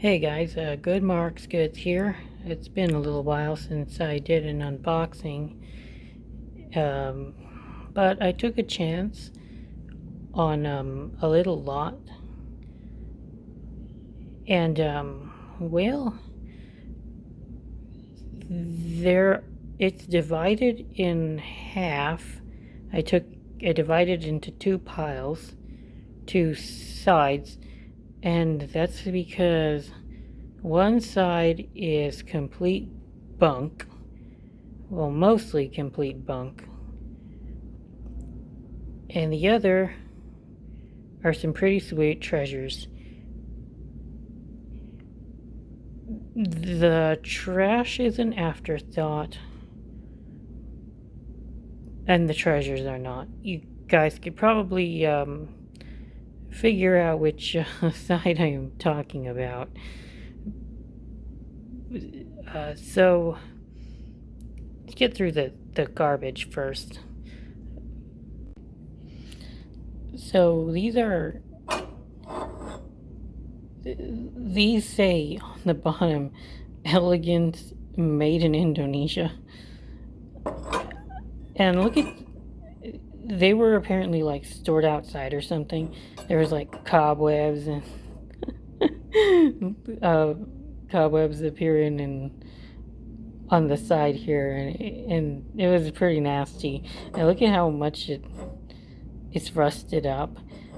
Hey guys, Good Marks Goods here. It's been a little while since I did an unboxing, um, but I took a chance on a little lot, and well, there it's divided in half. I divided into two piles, two sides, and that's because one side is complete bunk. Well, mostly complete bunk. And the other are some pretty sweet treasures. The trash is an afterthought, and the treasures are not. You guys could probably figure out which side I am talking about. So, let's get through the garbage first. So, these say on the bottom, elegance made in Indonesia. And look at, they were apparently like stored outside or something. There was like cobwebs and cobwebs appearing and on the side here, and it was pretty nasty. And look at how much it's rusted up.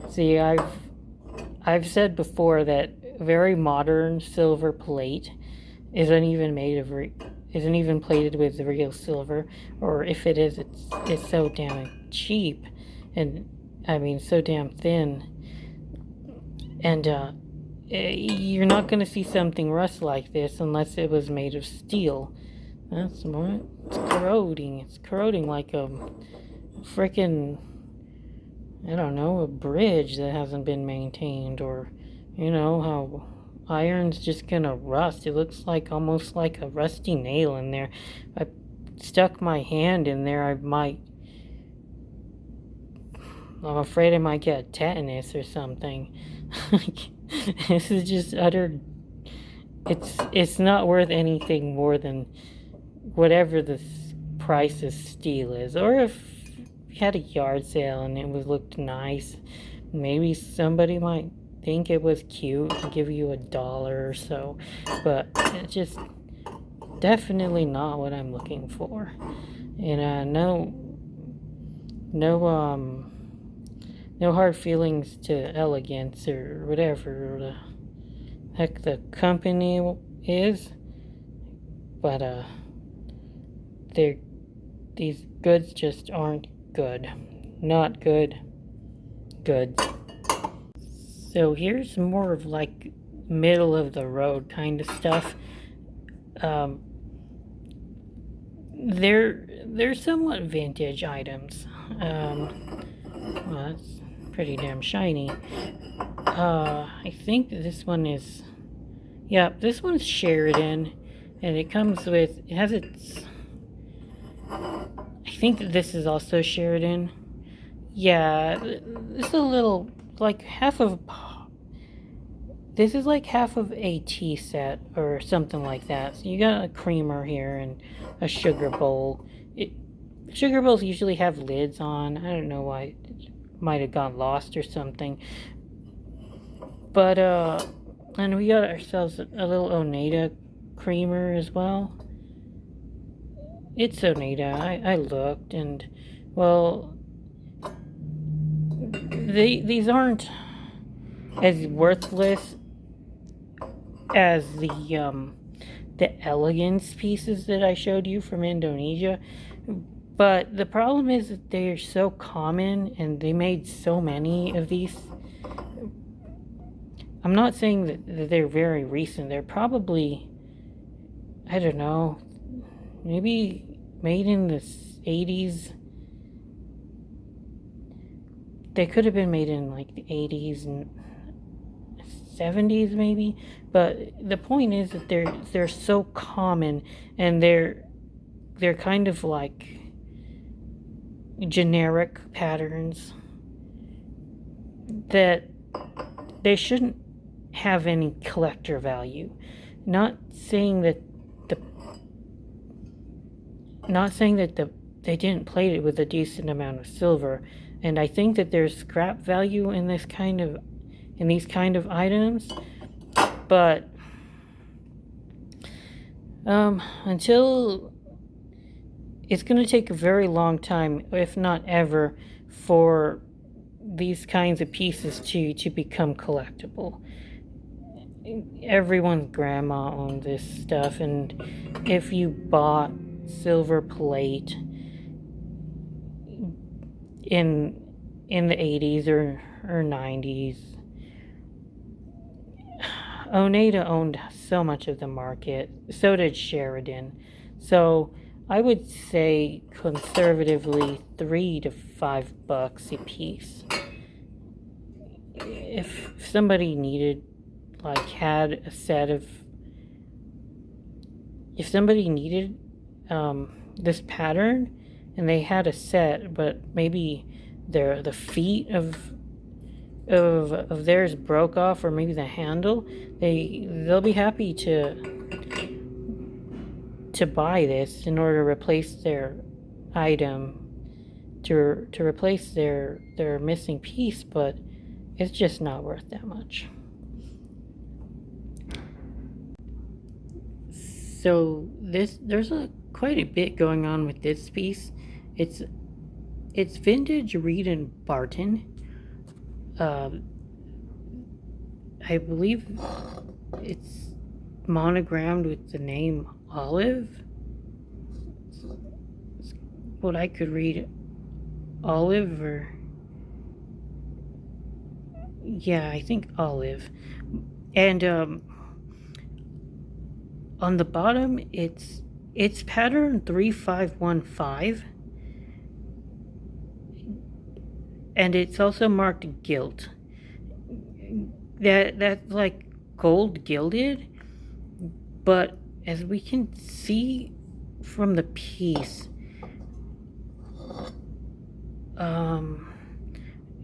See, I've said before that very modern silver plate isn't even plated with real silver, or if it is, it's so damn cheap, and I mean so damn thin, and you're not gonna see something rust like this unless it was made of steel. That's more. It's corroding. It's corroding like a frickin', I don't know, a bridge that hasn't been maintained, or you know how iron's just gonna rust. It looks like almost like a rusty nail in there. If I stuck my hand in there, I'm afraid I might get tetanus or something. This is just utter. It's not worth anything more than whatever the price of steel is. Or if you had a yard sale and it looked nice, maybe somebody might think it was cute and give you $1 or so, but it's just definitely not what I'm looking for. And no hard feelings to elegance or whatever the heck the company is, but these goods just aren't good. Not good. Good. So here's more of like middle of the road kind of stuff. They're somewhat vintage items. Well, that's pretty damn shiny. I think this one is, yeah, this one's Sheridan, and it comes with, it has its, I think this is also Sheridan. Yeah, this is a little, like this is like half of a tea set or something like that. So you got a creamer here and a sugar bowl. Sugar bowls usually have lids on. I don't know why. It might have gone lost or something. But, and we got ourselves a little Oneida creamer as well. It's Oneida. I looked, and, well, these aren't as worthless as the elegance pieces that I showed you from Indonesia. But the problem is that they're so common and they made so many of these. I'm not saying that they're very recent. They're probably, I don't know, maybe made in the 80s. They could have been made in like the 80s and 70s maybe, but the point is that they're so common, and they're kind of like generic patterns that they shouldn't have any collector value. Not saying that the they didn't plate it with a decent amount of silver, and I think that there's scrap value in these kind of items, but until it's going to take a very long time, if not ever, for these kinds of pieces to become collectible. Everyone's grandma owned this stuff, and if you bought Silverplate in the 80s or 90s, Oneida owned so much of the market. So did Sheridan. So I would say conservatively $3 to $5 a piece. If somebody needed, like, had a set of, if somebody needed this pattern and they had a set, but maybe the feet of theirs broke off, or maybe the handle, they'll be happy to buy this in order to replace their item, to replace their missing piece, but it's just not worth that much. So there's quite a bit going on with this piece. It's vintage Reed and Barton. I believe it's monogrammed with the name Olive. What I could read, Olive, or yeah, I think Olive. And on the bottom, it's pattern 3515, and it's also marked gilt. That's like gold gilded, but as we can see from the piece,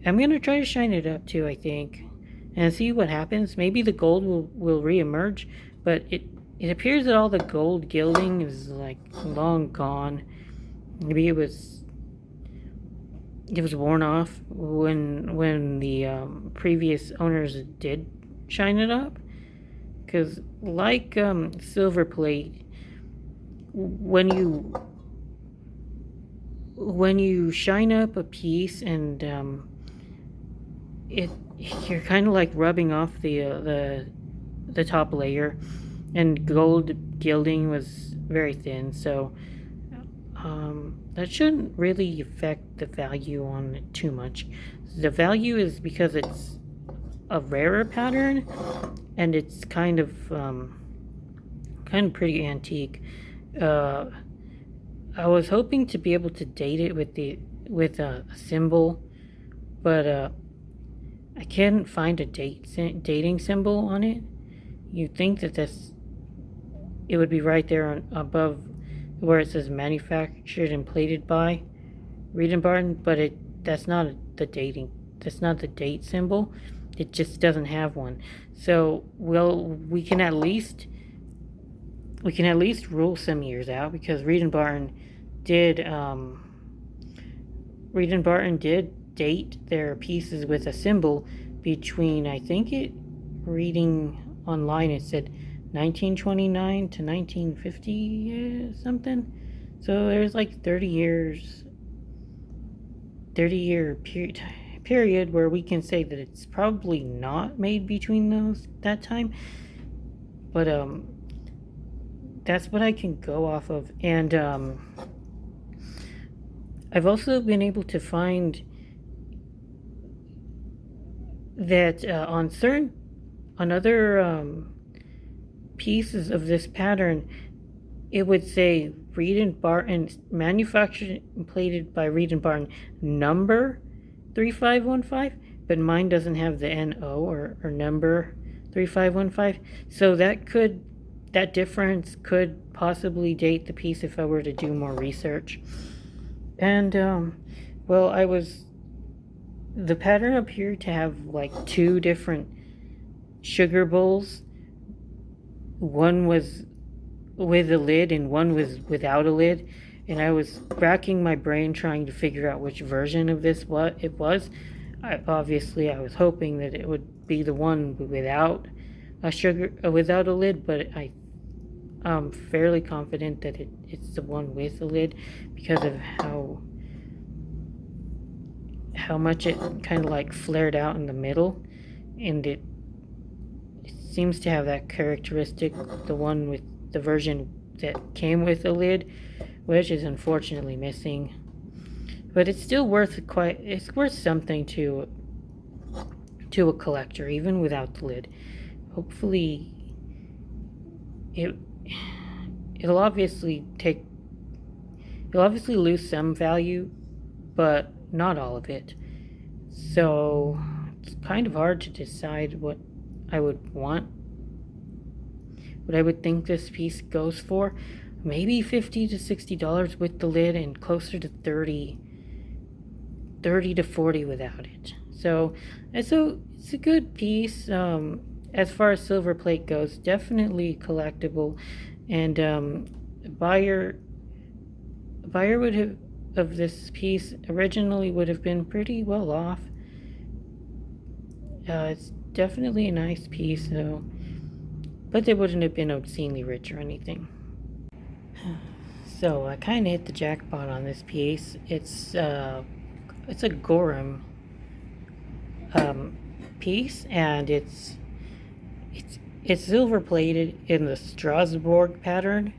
I'm gonna try to shine it up too, I think, and see what happens. Maybe the gold will re-emerge, but it appears that all the gold gilding is like long gone. Maybe it was worn off when the previous owners did shine it up. Because like Silverplate, when you shine up a piece and you're kind of like rubbing off the top layer, and gold gilding was very thin, so that shouldn't really affect the value on it too much. The value is because it's a rarer pattern, and it's kind of pretty antique. I was hoping to be able to date it with a symbol, but I can't find a dating symbol on it. You'd think that it would be right there above where it says manufactured and plated by Reed and Barton, but that's not the date symbol. It just doesn't have one. So we can at least rule some years out, because Reed and Barton did date their pieces with a symbol between, I think reading online it said 1929 to 1950 something. So there's like 30 year period where we can say that it's probably not made between that time. But that's what I can go off of. And I've also been able to find that on other pieces of this pattern, it would say Reed and Barton, manufactured and plated by Reed and Barton, number 3515, but mine doesn't have the NO or number 3515. So that difference could possibly date the piece if I were to do more research. And the pattern appeared to have like two different sugar bowls. One was with a lid and one was without a lid, and I was racking my brain trying to figure out which version of this what it was. I was hoping that it would be the one without without a lid, but I'm fairly confident that it's the one with a lid because of how much it kind of like flared out in the middle, and it seems to have that characteristic, the one with the version that came with a lid, which is unfortunately missing. But it's still it's worth something to a collector, even without the lid. Hopefully it'll obviously lose some value, but not all of it. So it's kind of hard to decide what I would want, what I would think this piece goes for. Maybe $50 to $60 with the lid, and closer to 30 to 40 without it. So it's a good piece. As far as Silverplate goes, definitely collectible, and a buyer would have of this piece originally would have been pretty well off. It's definitely a nice piece, though, but they wouldn't have been obscenely rich or anything. So I kind of hit the jackpot on this piece. It's a Gorham piece, and it's silver plated in the Strasbourg pattern,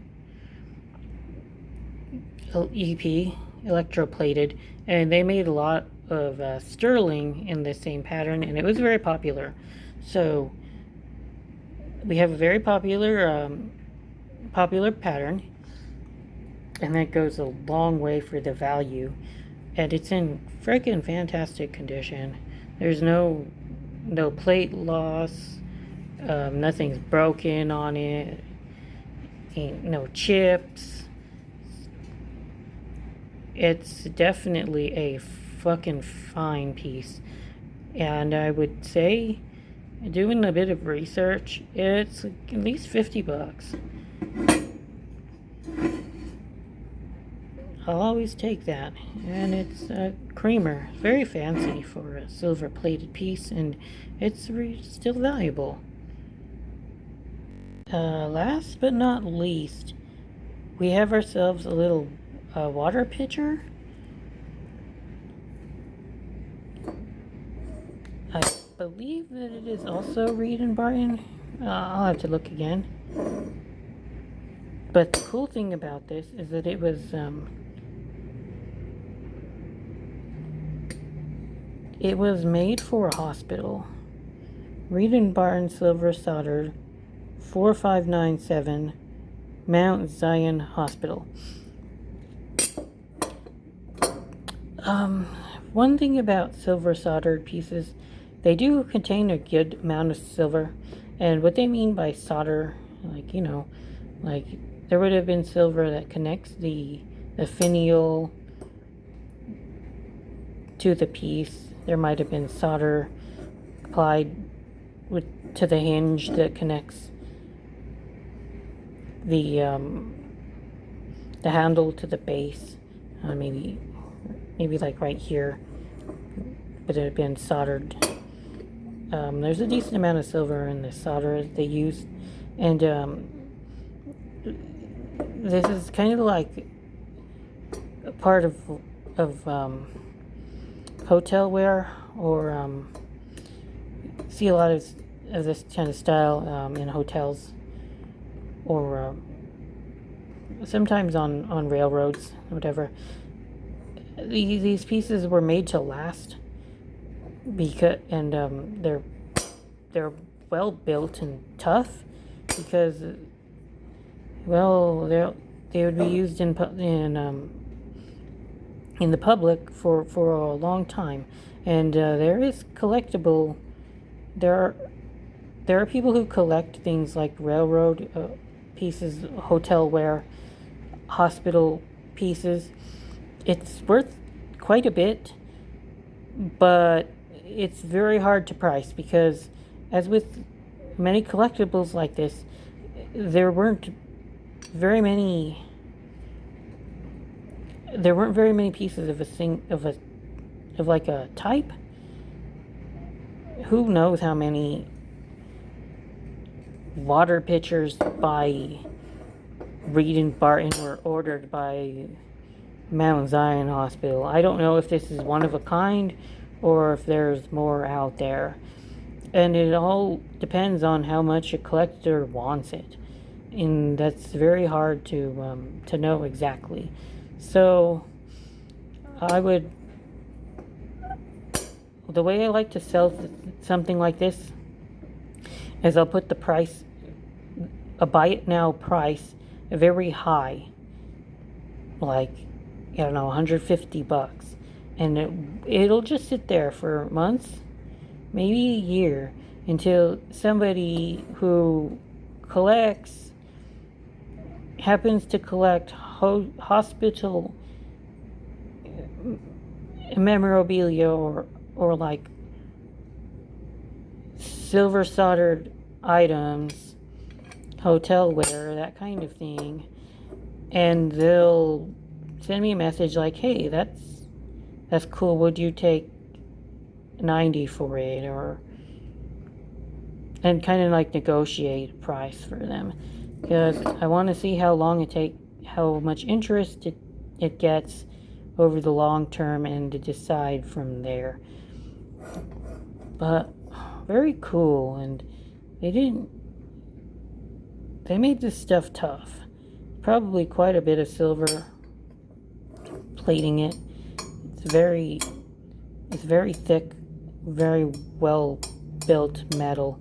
EP, electroplated, and they made a lot of sterling in the same pattern, and it was very popular. So we have a very popular pattern, and that goes a long way for the value, and it's in freaking fantastic condition. There's no plate loss, nothing's broken on it, ain't no chips. It's definitely a fucking fine piece, and I would say, doing a bit of research, it's at least $50. I'll always take that, and it's a creamer, very fancy for a silver plated piece, and it's still valuable. Last but not least, we have ourselves a little water pitcher. I believe that it is also Reed and Barton. I'll have to look again. But the cool thing about this is that it was made for a hospital. Reed and Barton silver soldered 4597 Mount Zion Hospital. One thing about silver soldered pieces, they do contain a good amount of silver, and what they mean by solder, like there would have been silver that connects the finial to the piece. There might have been solder applied to the hinge that connects the handle to the base. Maybe like right here, but it had been soldered. There's a decent amount of silver in the solder they use, and this is kind of like a part of hotel wear, or see a lot of this kind of style in hotels, or sometimes on railroads, whatever. These pieces were made to last, and they're well built and tough, because they would be used in the public for a long time, and there is collectible. There are people who collect things like railroad pieces, hotel wear, hospital pieces. It's worth quite a bit, but it's very hard to price, because as with many collectibles like this. There weren't very many. There weren't very many pieces of of like a type. Who knows how many water pitchers by Reed and Barton were ordered by Mount Zion Hospital. I don't know if this is one of a kind or if there's more out there. And it all depends on how much a collector wants it. And that's very hard to know exactly. So the way I like to sell something like this is I'll put the price, a buy it now price, very high, like, I don't know, $150, and it'll just sit there for months, maybe a year, until somebody who collects happens to collect hospital memorabilia or like silver soldered items, hotelware, that kind of thing, and they'll send me a message like, hey, that's cool, would you take 90 for it, or, and kind of like negotiate a price for them, because I want to see how much interest it gets over the long term, and to decide from there. But very cool, and they made this stuff tough. Probably quite a bit of silver plating it. It's very thick, very well built metal,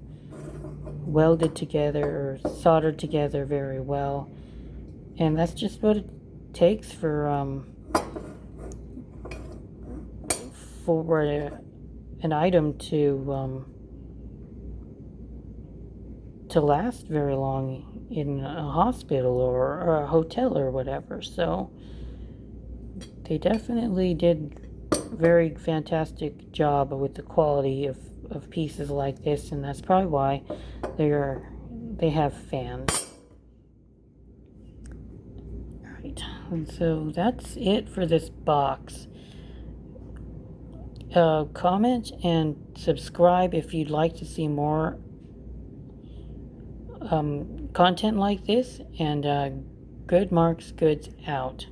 welded together or soldered together very well, and that's just what it takes for an item to last very long in a hospital or a hotel or whatever. So they definitely did a very fantastic job with the quality of pieces like this, and that's probably why they have fans. Alright, and so that's it for this box. Comment and subscribe if you'd like to see more content like this, and good Marks Goods out.